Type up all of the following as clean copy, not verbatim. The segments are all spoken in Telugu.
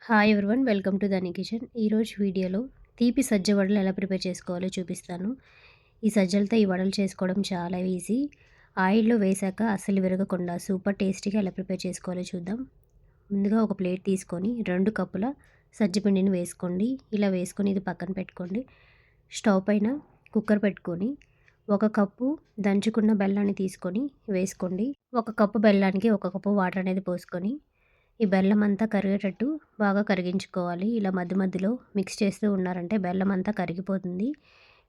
హాయ్ ఎవ్రీవన్, వెల్కమ్ టు దని కిచెన్. ఈరోజు వీడియోలో తీపి సజ్జ వడలు ఎలా ప్రిపేర్ చేసుకోవాలో చూపిస్తాను. ఈ సజ్జలతో ఈ వడలు చేసుకోవడం చాలా ఈజీ. ఆయిల్లో వేసాక అస్సలు విరగకుండా సూపర్ టేస్టీగా ఎలా ప్రిపేర్ చేసుకోవాలో చూద్దాం. ముందుగా ఒక ప్లేట్ తీసుకొని 2 కప్పుల సజ్జ పిండిని వేసుకోండి. ఇలా వేసుకొని ఇది పక్కన పెట్టుకోండి. స్టవ్ పైన కుక్కర్ పెట్టుకొని 1 కప్పు దంచుకున్న బెల్లాన్ని తీసుకొని వేసుకోండి. 1 కప్పు బెల్లానికి 1 కప్పు వాటర్ అనేది పోసుకొని ఈ బెల్లం అంతా కరిగేటట్టు బాగా కరిగించుకోవాలి. ఇలా మధ్య మధ్యలో మిక్స్ చేస్తూ ఉన్నారంటే బెల్లం అంతా కరిగిపోతుంది.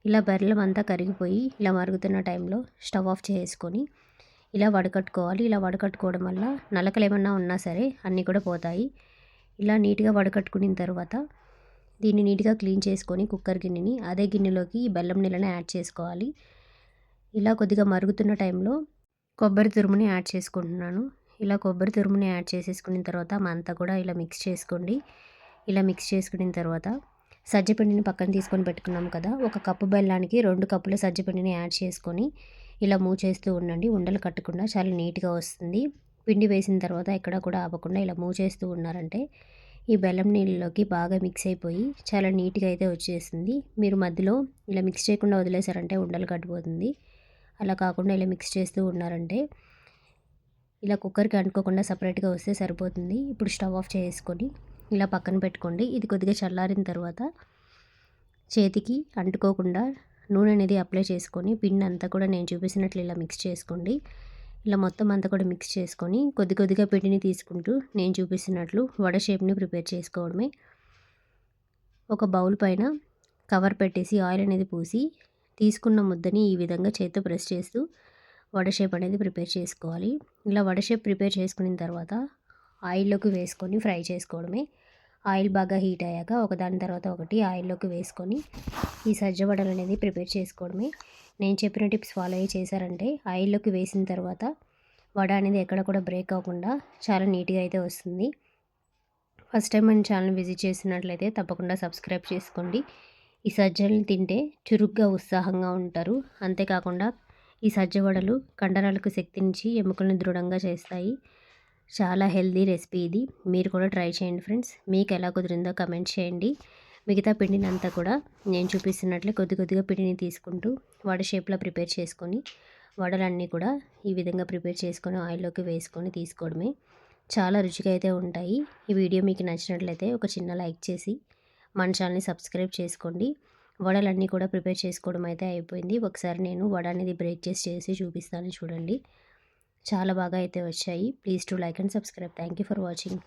ఇలా బెల్లం అంతా కరిగిపోయి ఇలా మరుగుతున్న టైంలో స్టవ్ ఆఫ్ చేసుకొని ఇలా వడకట్టుకోవాలి. ఇలా వడకట్టుకోవడం వల్ల నలకలు ఏమన్నా ఉన్నా సరే అన్నీ కూడా పోతాయి. ఇలా నీట్గా వడకట్టుకున్న తర్వాత దీన్ని నీట్గా క్లీన్ చేసుకొని కుక్కర్ గిన్నెని అదే గిన్నెలోకి ఈ బెల్లం నీళ్ళని యాడ్ చేసుకోవాలి. ఇలా కొద్దిగా మరుగుతున్న టైంలో కొబ్బరి తురుముని యాడ్ చేసుకుంటున్నాను. ఇలా కొబ్బరి తురుముని యాడ్ చేసేసుకున్న తర్వాత అంతా కూడా ఇలా మిక్స్ చేసుకోండి. ఇలా మిక్స్ చేసుకున్న తర్వాత సజ్జపిండిని పక్కన తీసుకొని పెట్టుకున్నాం కదా, 1 కప్పు బెల్లానికి 2 కప్పుల సజ్జపిండిని యాడ్ చేసుకొని ఇలా మూవ్ చేస్తూ ఉండండి. ఉండలు కట్టకుండా చాలా నీట్గా వస్తుంది. పిండి వేసిన తర్వాత ఎక్కడ కూడా ఆపకుండా ఇలా మూవ్ చేస్తూ ఉన్నారంటే ఈ బెల్లం నీళ్ళలోకి బాగా మిక్స్ అయిపోయి చాలా నీట్గా అయితే వచ్చేస్తుంది. మీరు మధ్యలో ఇలా మిక్స్ చేయకుండా వదిలేసారంటే ఉండలు కట్టిపోతుంది. అలా కాకుండా ఇలా మిక్స్ చేస్తూ ఉన్నారంటే ఇలా కుక్కర్కి అంటుకోకుండా సపరేట్గా వస్తే సరిపోతుంది. ఇప్పుడు స్టవ్ ఆఫ్ చేసుకొని ఇలా పక్కన పెట్టుకోండి. ఇది కొద్దిగా చల్లారిన తర్వాత చేతికి అంటుకోకుండా నూనె అనేది అప్లై చేసుకొని పిండి అంతా కూడా నేను చూపిస్తున్నట్లు ఇలా మిక్స్ చేసుకోండి. ఇలా మొత్తం అంతా కూడా మిక్స్ చేసుకొని కొద్ది కొద్దిగా పిండిని తీసుకుంటూ నేను చూపిస్తున్నట్లు వడ షేప్ని ప్రిపేర్ చేసుకోవడమే. ఒక బౌల్ పైన కవర్ పెట్టేసి ఆయిల్ అనేది పూసి తీసుకున్న ముద్దని ఈ విధంగా చేత్తో ప్రెస్ చేస్తూ వడ షేప్ అనేది ప్రిపేర్ చేసుకోవాలి. ఇలా వడ షేప్ ప్రిపేర్ చేసుకున్న తర్వాత ఆయిల్లోకి వేసుకొని ఫ్రై చేసుకోవడమే. ఆయిల్ బాగా హీట్ అయ్యాక ఒకదాని తర్వాత ఒకటి ఆయిల్లోకి వేసుకొని ఈ సజ్జ వడలు అనేది ప్రిపేర్ చేసుకోవడమే. నేను చెప్పిన టిప్స్ ఫాలో అయ్యి చేశారంటే ఆయిల్లోకి వేసిన తర్వాత వడ అనేది ఎక్కడ కూడా బ్రేక్ అవ్వకుండా చాలా నీట్గా అయితే వస్తుంది. ఫస్ట్ టైం మన ఛానల్ విజిట్ చేసినట్లయితే తప్పకుండా సబ్స్క్రైబ్ చేసుకోండి. ఈ సజ్జల్ని తింటే చురుగ్గా ఉత్సాహంగా ఉంటారు. అంతేకాకుండా ఈ సజ్జ వడలు కండరాలకు శక్తినిచ్చి ఎముకలను దృఢంగా చేస్తాయి. చాలా హెల్దీ రెసిపీ ఇది. మీరు కూడా ట్రై చేయండి ఫ్రెండ్స్. మీకు ఎలా కుదిరిందో కమెంట్ చేయండి. మిగతా పిండిని అంతా కూడా నేను చూపిస్తున్నట్లే కొద్ది కొద్దిగా పిండిని తీసుకుంటూ వడ షేప్లో ప్రిపేర్ చేసుకొని వడలన్నీ కూడా ఈ విధంగా ప్రిపేర్ చేసుకొని ఆయిల్లోకి వేసుకొని తీసుకోవడమే. చాలా రుచిగా అయితే ఉంటాయి. ఈ వీడియో మీకు నచ్చినట్లయితే ఒక చిన్న లైక్ చేసి మన ఛానల్ని సబ్స్క్రైబ్ చేసుకోండి. వడలన్నీ కూడా ప్రిపేర్ చేసుకోవడం అయితే అయిపోయింది. ఒకసారి నేను వడ అనేది బ్రేక్ చేసి చూపిస్తాను చూడండి. చాలా బాగా అయితే వచ్చాయి. Please to like and subscribe. Thank you for watching.